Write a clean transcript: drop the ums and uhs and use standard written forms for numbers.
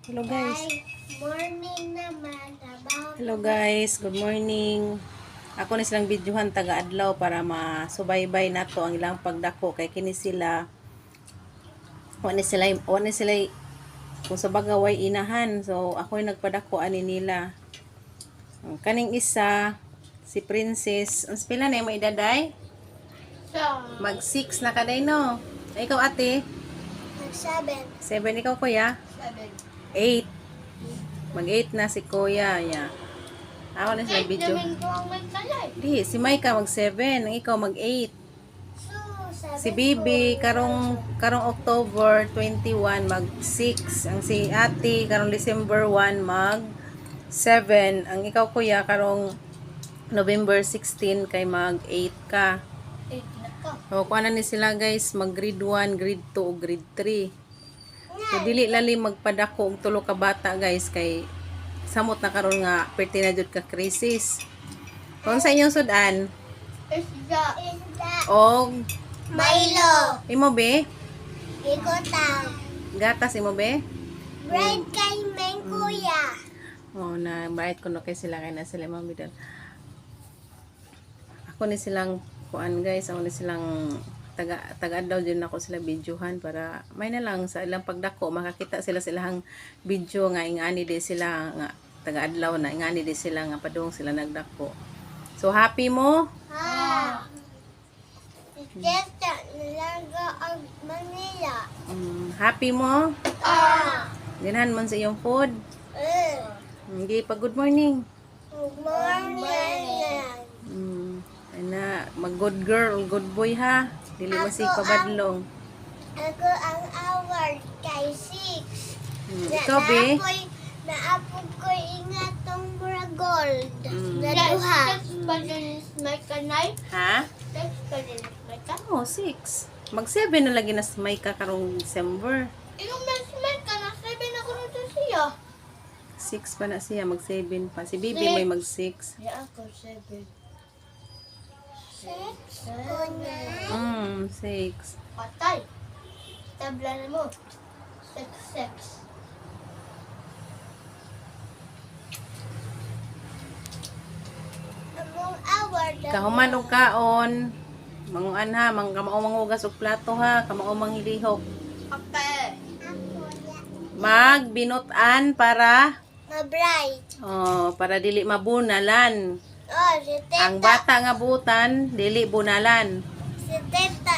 Hello guys. Morning naman. Trabaho. Hello guys. Good morning. Ako ni silang videohan taga-adlaw para masubaybay nato ang ilang pagdako kay kini sila wala sila kung sa baga way inahan. So ako yung nagpadako ani nila. Ang kaning isa si Princess. Ang pila na mo idaday? Mag 6 na kaday no. Ay, ikaw ate? 7. 7 ikaw kuya? 8. Mag 8 na si kuya. Yeah. Ako na sila video. Di, si Maika mag 7, ang ikaw mag 8. Si Bibi karong October 21 mag 6, ang si Ate karong December 1 mag 7, ang ikaw kuya karong November 16 kay mag 8 ka. O kuha na ni sila guys, mag grade 1, grade 2 o grade 3. So dili lali magpadako og tulo ka bata guys kay samot na karon nga perti na jud ka krisis. Kung sa inyong sudan og Milo. imo be Igotang. gatas imo be. Bread kay men kuya. Oh na bait ko no kay sila kay na sila mami doon. Ako ni silang kuan guys, ako ni silang taga daw din ako sila videohan para may na lang sa ilang pagdako makakita sila silang video nga ingani di sila nga taga adlaw na ingani di sila nga padung sila nagdako. So happy mo? Ha. Testa nalaga ang Manila. Happy mo? Ganahan man sa iyong food. Hindi pa good morning. Good morning. Ana, mag good girl, good boy ha. Dili mo si pabadlong. Ako ang award kay 6. Ikaw be? Naapog ko ingatong mura gold. Naduha. Ha? Oh, 6. Mag 7 na lagi na may ka karong December. 6 pa na siya, mag 7 pa. Si Bibi may mag 6. 6 ko na. 6. Patay. Tabla na mo. 6. Among award. Kahuman og kaon. Manguan ha, mangugas og plato ha, kamao manghilihok. Ape. Magbinutan para Ma-bright. para dili mabunalan. Oh, si Teta. Ang bata nga butan dili bunalan. Si Teta